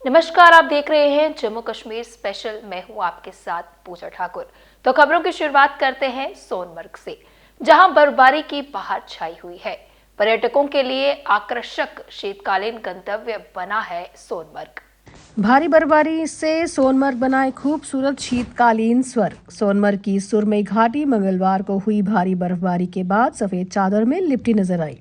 नमस्कार, आप देख रहे हैं जम्मू कश्मीर स्पेशल। मैं हूं आपके साथ पूजा ठाकुर। तो खबरों की शुरुआत करते हैं सोनमर्ग से, जहां बर्फबारी की बहार छाई हुई है। पर्यटकों के लिए आकर्षक शीतकालीन गंतव्य बना है सोनमर्ग। भारी बर्फबारी से सोनमर्ग बना एक खूबसूरत शीतकालीन स्वर्ग। सोनमर्ग की सुरमई घाटी मंगलवार को हुई भारी बर्फबारी के बाद सफेद चादर में लिपटी नजर आई।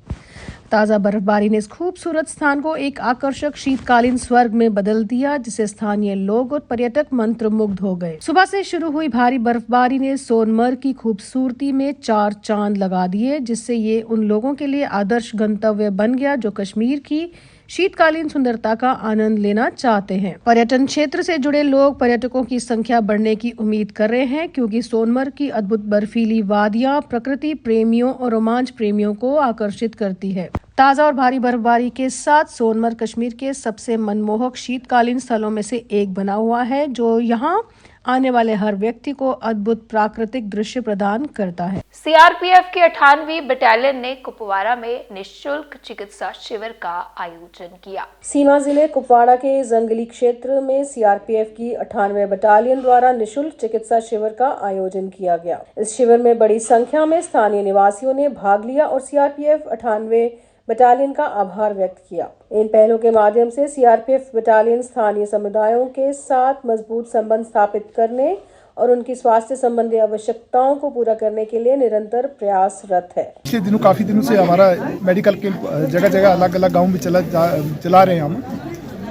ताजा बर्फबारी ने इस खूबसूरत स्थान को एक आकर्षक शीतकालीन स्वर्ग में बदल दिया, जिसे स्थानीय लोग और पर्यटक मंत्रमुग्ध हो गए। सुबह से शुरू हुई भारी बर्फबारी ने सोनमर्ग की खूबसूरती में चार चांद लगा दिए, जिससे ये उन लोगों के लिए आदर्श गंतव्य बन गया जो कश्मीर की शीतकालीन सुंदरता का आनंद लेना चाहते हैं। पर्यटन क्षेत्र से जुड़े लोग पर्यटकों की संख्या बढ़ने की उम्मीद कर रहे हैं, क्योंकि सोनमर्ग की अद्भुत बर्फीली वादियां प्रकृति प्रेमियों और रोमांच प्रेमियों को आकर्षित करती है। ताजा और भारी बर्फबारी के साथ सोनमर्ग कश्मीर के सबसे मनमोहक शीतकालीन स्थलों में से एक बना हुआ है, जो यहाँ आने वाले हर व्यक्ति को अद्भुत प्राकृतिक दृश्य प्रदान करता है। सीआरपीएफ की 98वीं बटालियन ने कुपवाड़ा में निःशुल्क चिकित्सा शिविर का आयोजन किया। सीमा जिले कुपवाड़ा के जंगली क्षेत्र में सीआरपीएफ की 98 बटालियन द्वारा निःशुल्क चिकित्सा शिविर का आयोजन किया गया। इस शिविर में बड़ी संख्या में स्थानीय निवासियों ने भाग लिया और सीआरपीएफ 98 बटालियन का आभार व्यक्त किया। इन पहलों के माध्यम से सीआरपीएफ बटालियन स्थानीय समुदायों के साथ मजबूत संबंध स्थापित करने और उनकी स्वास्थ्य संबंधी आवश्यकताओं को पूरा करने के लिए निरंतर प्रयासरत है। पिछले काफ़ी दिनों से हमारा मेडिकल कैंप जगह जगह अलग अलग गांव में चला रहे हैं हम,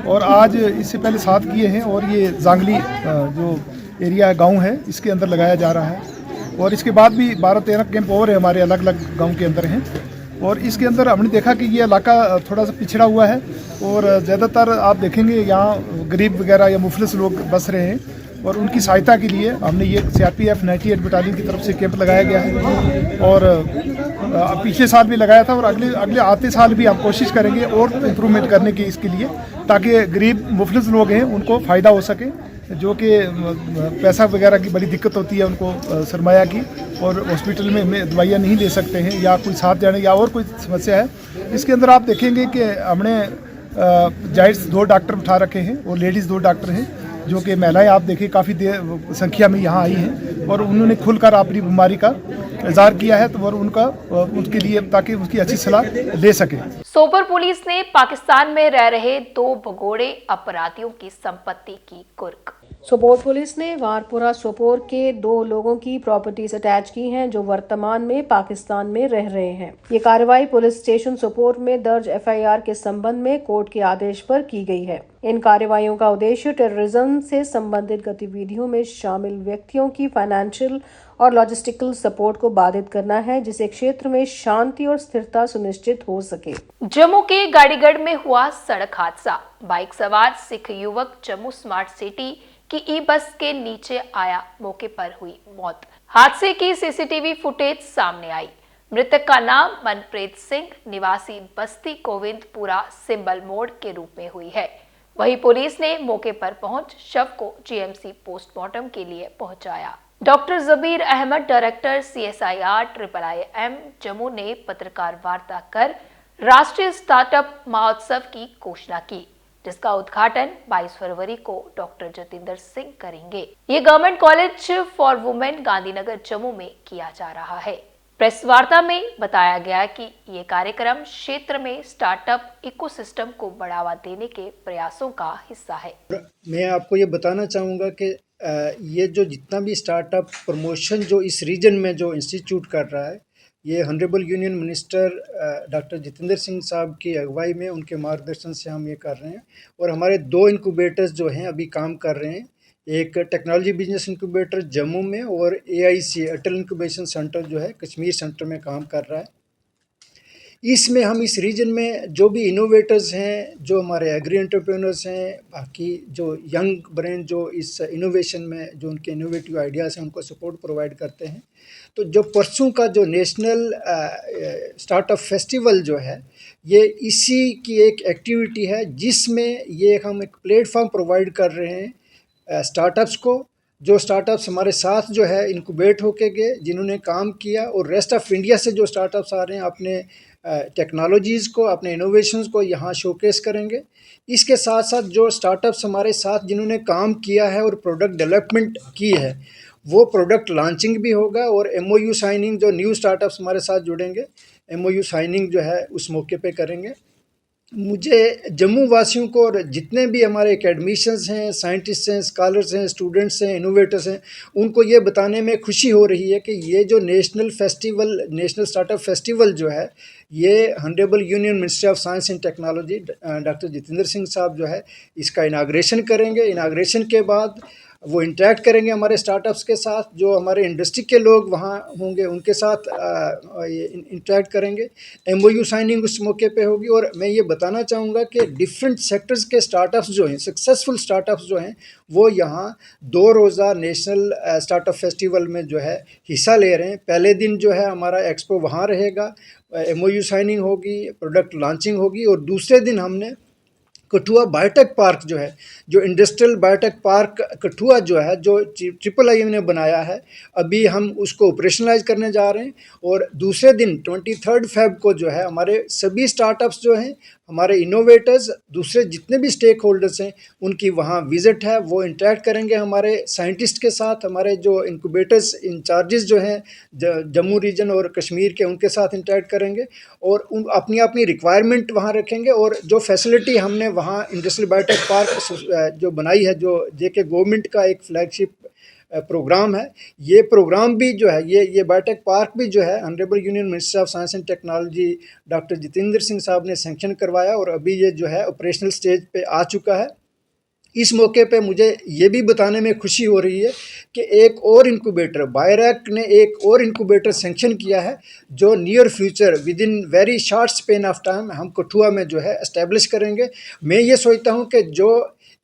और आज इससे पहले 7 किए हैं। और ये जांगली जो एरिया गांव है, इसके अंदर लगाया जा रहा है। और इसके बाद भी 12-13 कैंप और है हमारे अलग अलग गाँव के अंदर हैं। और इसके अंदर हमने देखा कि ये इलाका थोड़ा सा पिछड़ा हुआ है, और ज़्यादातर आप देखेंगे यहाँ गरीब वगैरह या मुफलिस लोग बस रहे हैं। और उनकी सहायता के लिए हमने ये सीआरपीएफ 98 बटालियन की तरफ से कैंप लगाया गया है। और पिछले साल भी लगाया था, और अगले आते साल भी हम कोशिश करेंगे और इम्प्रूवमेंट करने की इसके लिए, ताकि गरीब मुफलिस लोग हैं उनको फ़ायदा हो सके, जो कि पैसा वगैरह की बड़ी दिक्कत होती है उनको, सरमाया की, और हॉस्पिटल में दवाइयाँ नहीं ले सकते हैं, या कोई साथ जाने या और कोई समस्या है। इसके अंदर आप देखेंगे कि हमने जेंट्स 2 डॉक्टर उठा रखे हैं और लेडीज़ 2 डॉक्टर हैं, जो कि महिलाएं आप देखिए काफ़ी देर संख्या में यहाँ आई हैं, और उन्होंने खुलकर अपनी बीमारी का इज़हार किया है, तो और उनके लिए ताकि उसकी अच्छी सलाह ले सके। सोपोर पुलिस ने पाकिस्तान में रह रहे 2 भगोड़े अपराधियों की संपत्ति की कुर्क। सोपोर पुलिस ने वारपुरा सोपोर के 2 लोगों की प्रॉपर्टीज अटैच की हैं, जो वर्तमान में पाकिस्तान में रह रहे हैं। ये कार्रवाई पुलिस स्टेशन सोपोर में दर्ज एफआईआर के संबंध में कोर्ट के आदेश पर की गई है। इन कार्रवाइयों का उद्देश्य टेररिज्म से संबंधित गतिविधियों में शामिल व्यक्तियों की फाइनेंशियल और लॉजिस्टिकल सपोर्ट को बाधित करना है, जिससे क्षेत्र में शांति और स्थिरता सुनिश्चित हो सके। जम्मू के गाड़ीगढ़ में हुआ सड़क हादसा। बाइक सवार सिख युवक जम्मू स्मार्ट सिटी की ई बस के नीचे आया, मौके पर हुई मौत। हादसे की सीसीटीवी फुटेज सामने आई। मृतक का नाम मनप्रीत सिंह निवासी बस्ती गोविंदपुरा सिंबल मोड़ के रूप में हुई है। वहीं पुलिस ने मौके पर पहुंच शव को जीएमसी पोस्टमार्टम के लिए पहुंचाया। Doctor Jabir Ahmad, director CSIR IIIM Jammu ने पत्रकार वार्ता कर राष्ट्रीय स्टार्टअप महोत्सव की घोषणा की, जिसका उद्घाटन 22 फरवरी को डॉक्टर जतिंदर सिंह करेंगे। ये government college for women Gandhinagar Jammu में किया जा रहा है। प्रेस वार्ता में बताया गया कि ये कार्यक्रम क्षेत्र में स्टार्टअप इकोसिस्टम को बढ़ावा देने के प्रयासों का हिस्सा है। मैं आपको ये बताना चाहूँगा कि ये जो जितना भी स्टार्टअप प्रमोशन जो इस रीजन में जो इंस्टीट्यूट कर रहा है, ये honourable union minister doctor Jitendra Singh साहब की अगुवाई में, उनके मार्गदर्शन से हम ये कर रहे हैं। और हमारे 2 इनक्यूबेटर्स जो हैं अभी काम कर रहे हैं, एक टेक्नोलॉजी बिजनेस इनक्यूबेटर जम्मू में, और AIC अटल इंक्यूबेशन सेंटर जो है कश्मीर सेंटर में काम कर रहा है। इसमें हम इस रीजन में जो भी इनोवेटर्स हैं, जो हमारे एग्री एंटरप्रेन्योर्स हैं, बाकी जो यंग ब्रेन जो इस इनोवेशन में जो उनके इनोवेटिव आइडियाज़ हैं, उनको सपोर्ट प्रोवाइड करते हैं। तो जो परसों का जो नेशनल स्टार्टअप फेस्टिवल जो है, ये इसी की एक एक्टिविटी है, जिसमें ये हम एक प्लेटफॉर्म प्रोवाइड कर रहे हैं स्टार्टअप्स को। जो स्टार्टअप्स हमारे साथ जो है इनक्यूबेट होके गए, जिन्होंने काम किया, और रेस्ट ऑफ इंडिया से जो स्टार्टअप्स आ रहे हैं अपने टेक्नोलॉजीज़ को, अपने इनोवेशंस को यहाँ शोकेस करेंगे। इसके साथ साथ जो स्टार्टअप्स हमारे साथ जिन्होंने काम किया है और प्रोडक्ट डेवलपमेंट की है, वो प्रोडक्ट लॉन्चिंग भी होगा और MOU साइनिंग, जो न्यू स्टार्टअप्स हमारे साथ जुड़ेंगे, MOU साइनिंग जो है उस मौके पे करेंगे। मुझे जम्मू वासियों को और जितने भी हमारे एकेडमिशियंस हैं, साइंटिस्ट हैं, स्कॉलर्स हैं, स्टूडेंट्स हैं, इनोवेटर्स हैं, उनको ये बताने में खुशी हो रही है कि ये जो नेशनल स्टार्टअप फेस्टिवल जो है, ये honourable union minister of science and technology doctor Jitendra Singh साहब जो है इसका इनाग्रेशन करेंगे। इनाग्रेशन के बाद वो इंटरेक्ट करेंगे हमारे स्टार्टअप्स के साथ, जो हमारे इंडस्ट्री के लोग वहाँ होंगे उनके साथ इंटरेक्ट करेंगे। MOU साइनिंग उस मौके पे होगी। और मैं ये बताना चाहूँगा कि डिफरेंट सेक्टर्स के स्टार्टअप्स जो हैं, सक्सेसफुल स्टार्टअप्स जो हैं, वो यहाँ 2 रोज़ा नेशनल स्टार्टअप फेस्टिवल में जो है हिस्सा ले रहे हैं। पहले दिन जो है हमारा एक्सपो वहाँ रहेगा, MOU साइनिंग होगी, प्रोडक्ट लॉन्चिंग होगी, और दूसरे दिन हमने कठुआ बायोटेक पार्क जो है, जो इंडस्ट्रियल बायोटेक पार्क कठुआ जो है, जो IIIM ने बनाया है, अभी हम उसको ऑपरेशनलाइज करने जा रहे हैं। और दूसरे दिन 23 फेब को जो है हमारे सभी स्टार्टअप्स जो हैं, हमारे इनोवेटर्स, दूसरे जितने भी स्टेक होल्डर्स हैं, उनकी वहाँ विज़िट है, वो इंटरेक्ट करेंगे हमारे साइंटिस्ट के साथ। हमारे जो इंक्यूबेटर्स इंचार्जेस जो हैं जम्मू रीजन और कश्मीर के, उनके साथ इंटरेक्ट करेंगे और उन अपनी अपनी रिक्वायरमेंट वहाँ रखेंगे। और जो फैसिलिटी हमने वहाँ इंडस्ट्रियल बायोटेक पार्क जो बनाई है, जो JK गवर्नमेंट का एक फ्लैगशिप प्रोग्राम है, ये प्रोग्राम भी जो है, ये बायोटेक पार्क भी जो है honourable union minister of science and technology doctor Jitendra Singh साहब ने सैंक्शन करवाया और अभी ये जो है ऑपरेशनल स्टेज पे आ चुका है। इस मौके पे मुझे ये भी बताने में खुशी हो रही है कि एक और इंक्यूबेटर, बायोरेक ने एक और इंक्यूबेटर सैंक्शन किया है, जो near future with in very short span of time हम कठुआ में जो है एस्टेब्लिश करेंगे। मैं ये सोचता हूँ कि जो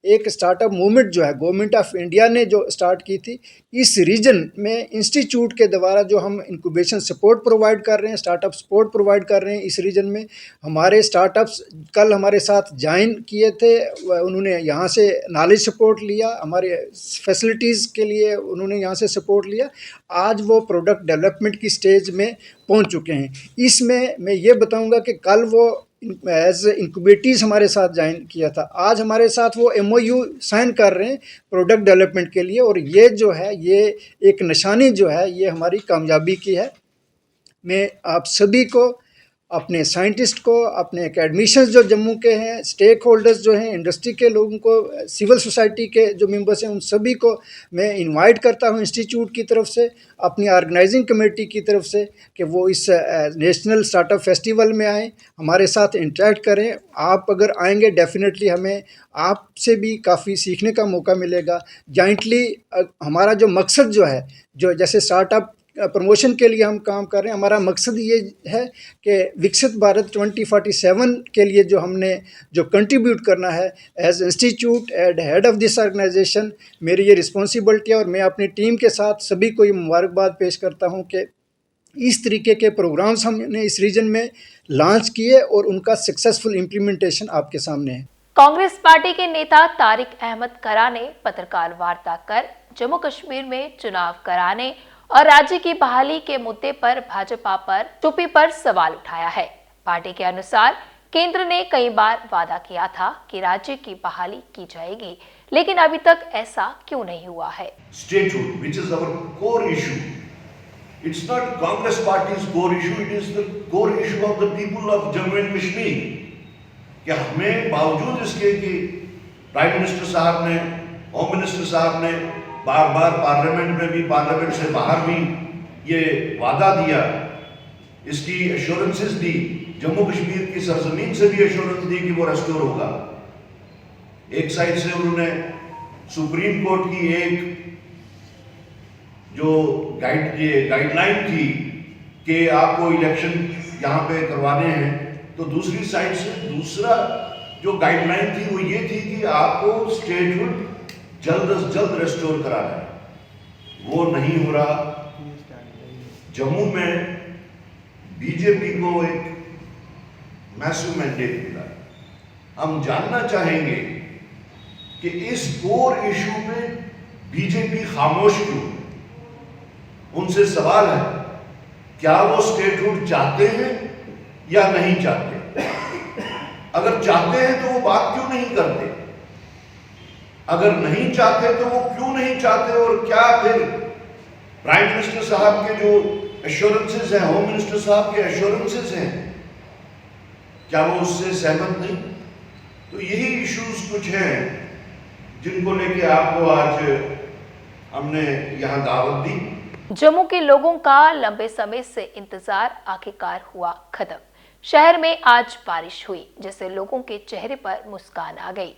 एक स्टार्टअप मूवमेंट जो है गवर्नमेंट ऑफ इंडिया ने जो स्टार्ट की थी, इस रीजन में इंस्टीट्यूट के द्वारा जो हम इंक्यूबेशन सपोर्ट प्रोवाइड कर रहे हैं, स्टार्टअप सपोर्ट प्रोवाइड कर रहे हैं इस रीजन में। हमारे स्टार्टअप्स कल हमारे साथ ज्वाइन किए थे, उन्होंने यहाँ से नॉलेज सपोर्ट लिया, हमारे फैसिलिटीज़ के लिए उन्होंने यहाँ से सपोर्ट लिया। आज वो प्रोडक्ट डेवलपमेंट की स्टेज में पहुँच चुके हैं। इसमें मैं ये बताऊँगा कि कल वो एज इंक्यूबेटीज़ हमारे साथ ज्वाइन किया था, आज हमारे साथ वो MOU साइन कर रहे हैं प्रोडक्ट डेवलपमेंट के लिए। और ये जो है, ये एक निशानी जो है, ये हमारी कामयाबी की है। मैं आप सभी को, अपने साइंटिस्ट को, अपने एकेडमिशियंस जो जम्मू के हैं, स्टेक होल्डर्स जो हैं, इंडस्ट्री के लोगों को, सिविल सोसाइटी के जो मेंबर्स हैं, उन सभी को मैं इनवाइट करता हूं इंस्टीट्यूट की तरफ से, अपनी ऑर्गेनाइजिंग कमेटी की तरफ से, कि वो इस नेशनल स्टार्टअप फेस्टिवल में आएँ, हमारे साथ इंटरेक्ट करें। आप अगर आएंगे डेफिनेटली हमें आपसे भी काफ़ी सीखने का मौका मिलेगा। जॉइंटली हमारा जो मकसद जो है, जो जैसे स्टार्टअप प्रमोशन के लिए हम काम कर रहे हैं, हमारा मकसद ये है कि विकसित भारत 2047 के लिए जो हमने जो कंट्रीब्यूट करना है as institute at head of this organisation, मेरी ये रिस्पॉन्सिबिलिटी है। और मैं अपनी टीम के साथ सभी को ये मुबारकबाद पेश करता हूँ कि इस तरीके के प्रोग्राम्स हमने इस रीजन में लॉन्च किए और उनका सक्सेसफुल इम्प्लीमेंटेशन आपके सामने है। कांग्रेस पार्टी के नेता तारिक अहमद करा ने पत्रकार वार्ता कर जम्मू कश्मीर में चुनाव कराने और राज्य की बहाली के मुद्दे पर भाजपा पर चुप्पी पर सवाल उठाया है। पार्टी के अनुसार केंद्र ने कई बार वादा किया था कि राज्य की बहाली की जाएगी, लेकिन अभी तक ऐसा क्यों नहीं हुआ है। Statehood, which is our core issue, it's not Congress party's core issue, it is the core issue of the people of Jammu and Kashmir. कि हमें बावजूद इसके कि प्राइम मिनिस्टर साहब ने, होम मिनिस्टर साहब ने बार बार पार्लियामेंट में भी, पार्लियामेंट से बाहर भी ये वादा दिया, इसकी एश्योरेंसेस दी, जम्मू कश्मीर की सरजमीन से भी एश्योरेंस दी कि वो रेस्टोर होगा। एक साइड से उन्होंने सुप्रीम कोर्ट की एक जो गाइडलाइन थी कि आपको इलेक्शन यहाँ पे करवाने हैं, तो दूसरी साइड से दूसरा जो गाइडलाइन थी वो ये थी कि आपको स्टेटहुड जल्द से जल्द रेस्टोर कराना है। वो नहीं हो रहा। जम्मू में बीजेपी को एक मैसिव मैंडेट मिला। हम जानना चाहेंगे कि इस कोर इशू पे बीजेपी खामोश क्यों? उनसे सवाल है, क्या वो स्टेटहुड चाहते हैं या नहीं चाहते? अगर चाहते हैं तो वो बात क्यों नहीं करते? अगर नहीं चाहते तो वो क्यों नहीं चाहते? और क्या फिर प्राइम मिनिस्टर साहब के जो एश्योरेंसेस हैं, होम मिनिस्टर साहब के एश्योरेंसेस हैं, क्या वो उससे सहमत नहीं? तो यही इश्यूज कुछ हैं जिनको लेके आपको आज हमने यहाँ दावत दी। जम्मू के लोगों का लंबे समय से इंतजार आखिरकार हुआ खत्म। शहर में आज बारिश हुई, जिससे लोगों के चेहरे पर मुस्कान आ गई।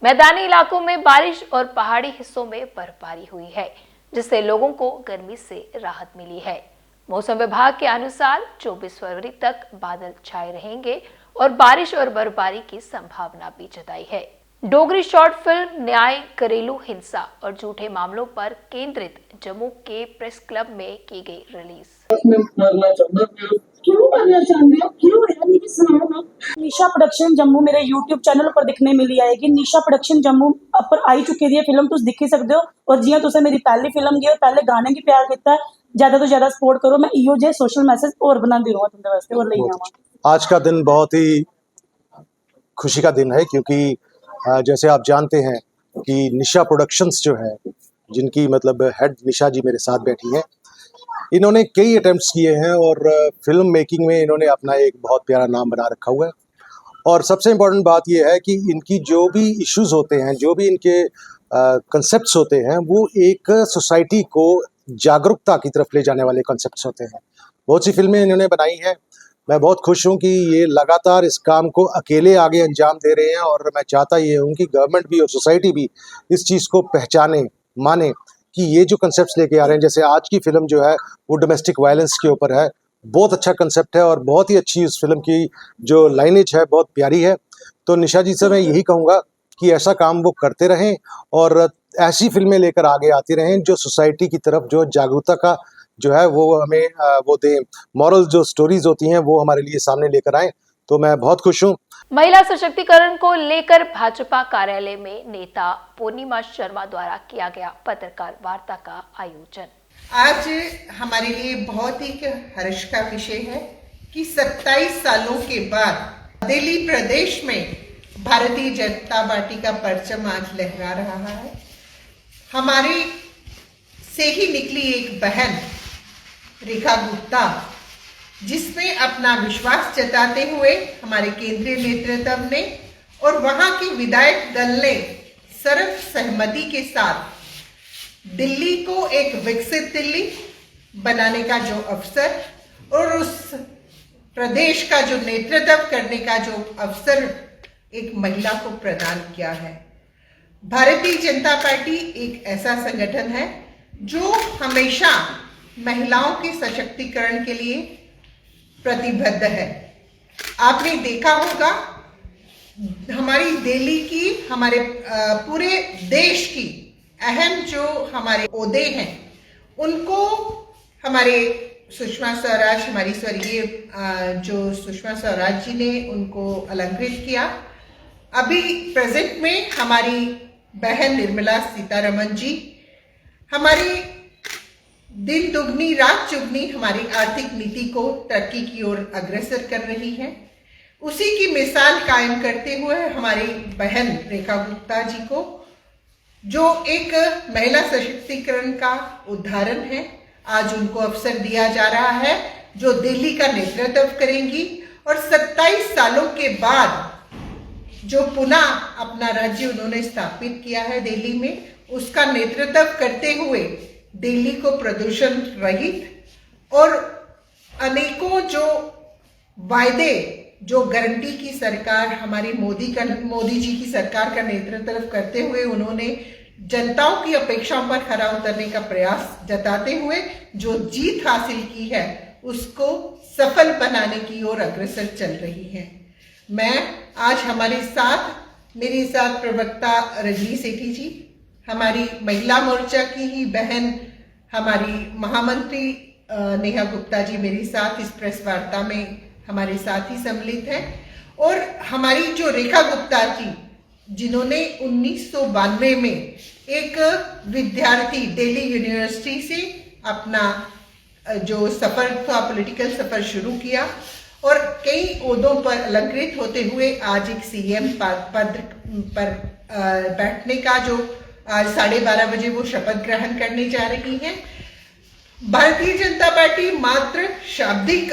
मैदानी इलाकों में बारिश और पहाड़ी हिस्सों में बर्फबारी हुई है, जिससे लोगों को गर्मी से राहत मिली है। मौसम विभाग के अनुसार 24 फरवरी तक बादल छाए रहेंगे और बारिश और बर्फबारी की संभावना भी जताई है। डोगरी शॉर्ट फिल्म न्याय, घरेलू हिंसा और झूठे मामलों पर केंद्रित जम्मू के प्रेस क्लब में की गई रिलीज। क्यों करना चाहते हो? क्यों यार, मुझे सुनाओ ना। निशा प्रोडक्शन जम्मू मेरे YouTube चैनल पर दिखने मिली आएगी। निशा प्रोडक्शन जम्मू पर आई चुकी है फिल्म, तुम दिखी सकते हो। और जियां तुसे मेरी पहली फिल्म गी और पहले गाने की प्यार किया, ज्यादा तो ज्यादा सपोर्ट करो। मैं इो जे सोशल मैसेज और बनाती रहूंगा तुमने वास्ते और लेके आवां। आज का दिन बहुत ही खुशी का दिन है, क्योंकि जैसे आप जानते हैं कि निशा प्रोडक्शंस जो है, जिनकी मतलब हेड निशा जी मेरे साथ बैठी हैं, इन्होंने कई अटेम्प्ट्स किए हैं और फिल्म मेकिंग में इन्होंने अपना एक बहुत प्यारा नाम बना रखा हुआ है। और सबसे इम्पोर्टेंट बात यह है कि इनकी जो भी इश्यूज होते हैं, जो भी इनके कंसेप्ट्स होते हैं, वो एक सोसाइटी को जागरूकता की तरफ ले जाने वाले कंसेप्ट्स होते हैं। बहुत सी फिल्में इन्होंने बनाई हैं। मैं बहुत खुश हूँ कि ये लगातार इस काम को अकेले आगे अंजाम दे रहे हैं, और मैं चाहता ये हूँ कि गवर्नमेंट भी और सोसाइटी भी इस चीज़ को पहचाने, माने कि ये जो कंसेप्ट्स लेके आ रहे हैं, जैसे आज की फिल्म जो है वो डोमेस्टिक वायलेंस के ऊपर है। बहुत अच्छा कंसेप्ट है और बहुत ही अच्छी इस फिल्म की जो लाइनेज है बहुत प्यारी है। तो निशा जी से मैं यही कहूँगा कि ऐसा काम वो करते रहें और ऐसी फिल्में लेकर आगे आती रहें जो सोसाइटी की तरफ जो जागरूकता का जो है वो हमें वो दें, मॉरल जो स्टोरीज होती हैं वो हमारे लिए सामने लेकर आएँ। तो मैं बहुत खुश हूँ। महिला सशक्तिकरण को लेकर भाजपा कार्यालय में नेता पूर्णिमा शर्मा द्वारा किया गया पत्रकार वार्ता का आयोजन। आज हमारे लिए बहुत ही हर्ष का विषय है कि 27 सालों के बाद दिल्ली प्रदेश में भारतीय जनता पार्टी का परचम आज लहरा रहा है। हमारे से ही निकली एक बहन रेखा गुप्ता, जिसमें अपना विश्वास जताते हुए हमारे केंद्रीय नेतृत्व ने और वहां की विधायक दल ने सर्व सहमति के साथ दिल्ली को एक विकसित दिल्ली बनाने का जो अवसर और उस प्रदेश का जो नेतृत्व करने का जो अवसर एक महिला को प्रदान किया है। भारतीय जनता पार्टी एक ऐसा संगठन है जो हमेशा महिलाओं के सशक्तिकरण के लिए प्रतिबद्ध है। आपने देखा होगा हमारी दिल्ली की, हमारे पूरे देश की अहम जो हमारे ओहदे हैं, उनको हमारे सुषमा स्वराज, हमारी स्वर्गीय जो सुषमा स्वराज जी ने उनको अलंकृत किया। अभी प्रेजेंट में हमारी बहन निर्मला सीतारमण जी हमारी दिन दुगनी रात चुगनी हमारी आर्थिक नीति को तरक्की की ओर अग्रसर कर रही है। उसी की मिसाल कायम करते हुए हमारी बहन रेखा गुप्ता जी को, जो एक महिला सशक्तिकरण का उदाहरण है, आज उनको अवसर दिया जा रहा है जो दिल्ली का नेतृत्व करेंगी और 27 सालों के बाद जो पुनः अपना राज्य उन्होंने स्थापित किया है दिल्ली में, उसका नेतृत्व करते हुए दिल्ली को प्रदूषण रहित और अनेकों जो वायदे, जो गारंटी की सरकार हमारी मोदी जी की सरकार का नेतृत्व करते हुए उन्होंने जनताओं की अपेक्षाओं पर खरा उतरने का प्रयास जताते हुए जो जीत हासिल की है, उसको सफल बनाने की ओर अग्रसर चल रही है। मैं आज हमारे साथ, मेरे साथ प्रवक्ता रजनी सेठी जी, हमारी महिला मोर्चा की ही बहन हमारी महामंत्री नेहा गुप्ता जी मेरे साथ इस प्रेस वार्ता में हमारे साथ ही सम्मिलित हैं, और हमारी जो रेखा गुप्ता जी, जिन्होंने 1992 में एक विद्यार्थी दिल्ली यूनिवर्सिटी से अपना जो सफर था, पॉलिटिकल सफर शुरू किया और कई ओहदों पर अलंकृत होते हुए आज एक सीएम पद पर बैठने का जो आज 12:30 बजे वो शपथ ग्रहण करने जा रही हैं। भारतीय जनता पार्टी मात्र शाब्दिक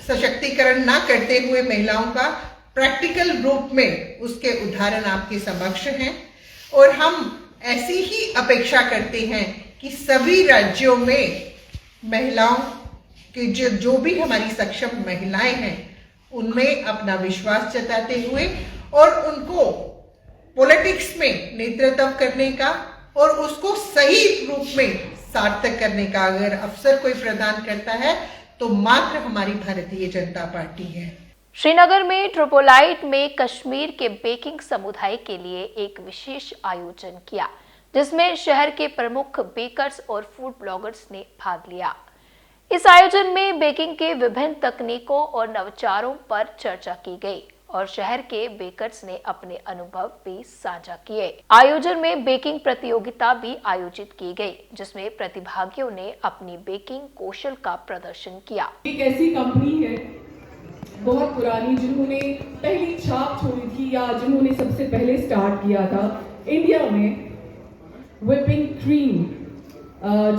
सशक्तिकरण ना करते हुए महिलाओं का प्रैक्टिकल रूप में उसके उदाहरण आपके समक्ष हैं और हम ऐसी ही अपेक्षा करते हैं कि सभी राज्यों में महिलाओं के जो भी हमारी सक्षम महिलाएं हैं उनमें अपना विश्वास जताते हुए और उनको पॉलिटिक्स में नेतृत्व करने का और उसको सही रूप में सार्थक करने का अगर अवसर कोई प्रदान करता है तो मात्र हमारी भारतीय जनता पार्टी है। श्रीनगर में ट्रोपोलाइट में कश्मीर के बेकिंग समुदाय के लिए एक विशेष आयोजन किया, जिसमें शहर के प्रमुख बेकर्स और फूड ब्लॉगर्स ने भाग लिया। इस आयोजन में बेकिंग के विभिन्न तकनीकों और नवाचारों पर चर्चा की गई और शहर के बेकर्स ने अपने अनुभव भी साझा किए। आयोजन में बेकिंग प्रतियोगिता भी आयोजित की गई, जिसमें प्रतिभागियों ने अपनी बेकिंग कौशल का प्रदर्शन किया। एक ऐसी कंपनी है बहुत पुरानी जिन्होंने पहली छाप छोड़ी थी या जिन्होंने सबसे पहले स्टार्ट किया था इंडिया में व्हिपिंग क्रीम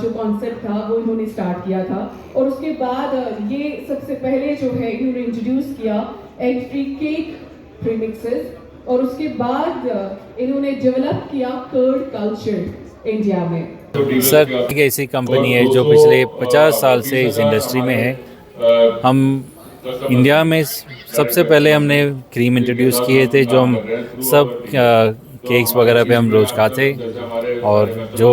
जो कॉन्सेप्ट था वो इन्होंने स्टार्ट किया था और उसके बाद ये सबसे पहले जो है इन्होंने इंट्रोड्यूस किया एग फ्री केक प्रीमिक्सेस और उसके बाद इन्होंने डेवलप किया कर्ड कल्चर इंडिया में। सर एक ऐसी कंपनी है जो पिछले 50 साल से इस इंडस्ट्री में है। हम इंडिया में सबसे पहले हमने क्रीम इंट्रोड्यूस किए थे जो हम सब केक्स वगैरह पे हम रोज़ खाते और जो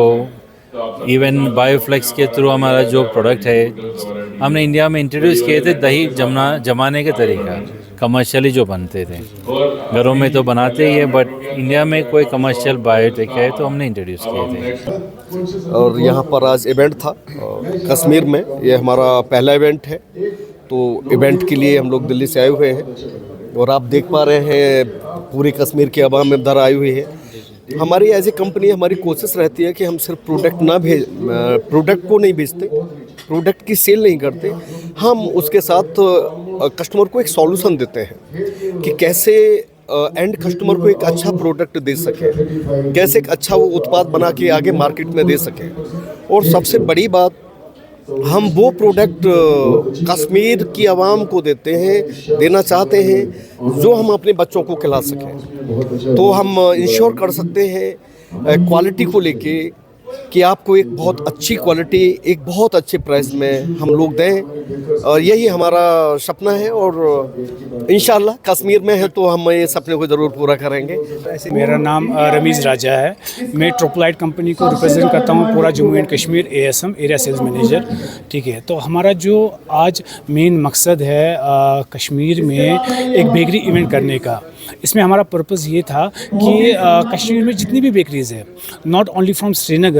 इवन बायोफ्लेक्स के थ्रू हमारा जो प्रोडक्ट है हमने इंडिया में इंट्रोड्यूस किए थे। दही जमाने के तरीका कमर्शियली जो बनते थे, घरों में तो बनाते ही है बट इंडिया में कोई कमर्शियल बायोटेक है तो हमने इंट्रोड्यूस किए थे। और यहाँ पर आज इवेंट था कश्मीर में, ये हमारा पहला इवेंट है। तो इवेंट के लिए हम लोग दिल्ली से आए हुए हैं और आप देख पा रहे हैं पूरी कश्मीर की आवाम इधर आई हुई है। हमारी एज ए कंपनी हमारी कोशिश रहती है कि हम सिर्फ प्रोडक्ट को नहीं बेचते, प्रोडक्ट की सेल नहीं करते, हम उसके साथ कस्टमर को एक सॉल्यूशन देते हैं कि कैसे एंड कस्टमर को एक अच्छा प्रोडक्ट दे सके, कैसे एक अच्छा वो उत्पाद बना के आगे मार्केट में दे सके। और सबसे बड़ी बात, हम वो प्रोडक्ट कश्मीर की आवाम को देना चाहते हैं जो हम अपने बच्चों को खिला सकें। तो हम इंश्योर कर सकते हैं क्वालिटी को लेके कि आपको एक बहुत अच्छी क्वालिटी एक बहुत अच्छे प्राइस में हम लोग दें और यही हमारा सपना है और इंशाल्लाह कश्मीर में है तो हम ये सपने को ज़रूर पूरा करेंगे। मेरा नाम रमीज़ राजा है। मैं ट्रोपोलाइट कंपनी को रिप्रेजेंट करता हूँ पूरा Jammu and Kashmir ASM area sales manager. ठीक है, तो हमारा जो आज मेन मकसद है कश्मीर में एक बेकरी इवेंट करने का, इसमें हमारा पर्पज़ ये था कि कश्मीर में जितनी भी बेकरीज़ है, नॉट ओनली फ्रॉम श्रीनगर,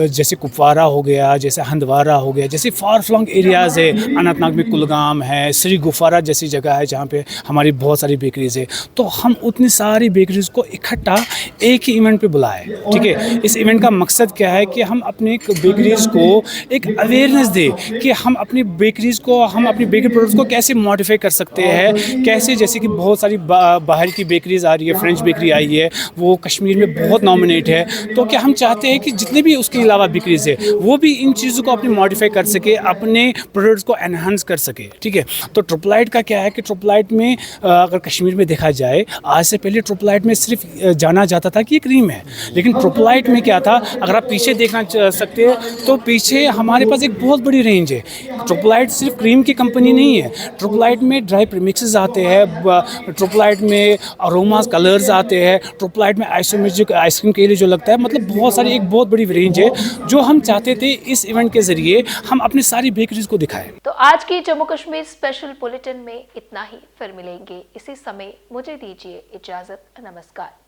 जैसे कुपवारा हो गया, जैसे हंदवारा हो गया, जैसे फार फ्लॉन्ग एरियाज़ है, अनंतनाग में कुलगाम है, श्री गुफारा जैसी जगह है जहाँ पे हमारी बहुत सारी बेकरीज़ है। तो हम उतनी सारी बेकरीज़ को इकट्ठा एक ही इवेंट पे बुलाए। ठीक है, इस इवेंट का मकसद क्या है कि हम अपने बेकरीज़ को एक अवेयरनेस दें कि हम अपनी बेकरीज़ को, हम अपनी बेकरी प्रोडक्ट्स को कैसे मॉडिफाई कर सकते हैं, कैसे, जैसे कि बहुत सारी बाहर की बेकरीज आ रही है, फ्रेंच बेकरी आई है, वो कश्मीर में बहुत नॉमिनेट है। तो क्या हम चाहते हैं कि जितने भी उसके अलावा बेकरीज है वो भी इन चीज़ों को अपनी मॉडिफाई कर सके, अपने प्रोडक्ट्स को एनहांस कर सके। ठीक है, तो ट्रोपोलाइट का क्या है कि ट्रोपोलाइट में अगर कश्मीर में देखा जाए, आज से पहले ट्रोपोलाइट में सिर्फ जाना जाता था कि ये क्रीम है, लेकिन ट्रोपोलाइट में क्या था, अगर आप पीछे देखना सकते हैं तो पीछे हमारे पास एक बहुत बड़ी रेंज है। ट्रोपोलाइट सिर्फ क्रीम की कंपनी नहीं है, ट्रोपोलाइट में ड्राई प्रीमिक्सेस आते हैं, ट्रोपोलाइट में अरोमास कलर्स आते हैं, ट्रोपोलाइट में आइसोमेजिक आइसक्रीम के लिए जो लगता है, मतलब बहुत सारी एक बहुत बड़ी रेंज है जो हम चाहते थे इस इवेंट के जरिए हम अपनी सारी बेकरीज को दिखाएं। तो आज की जम्मू कश्मीर स्पेशल बुलेटिन में इतना ही, फिर मिलेंगे इसी समय। मुझे दीजिए इजाजत, नमस्कार।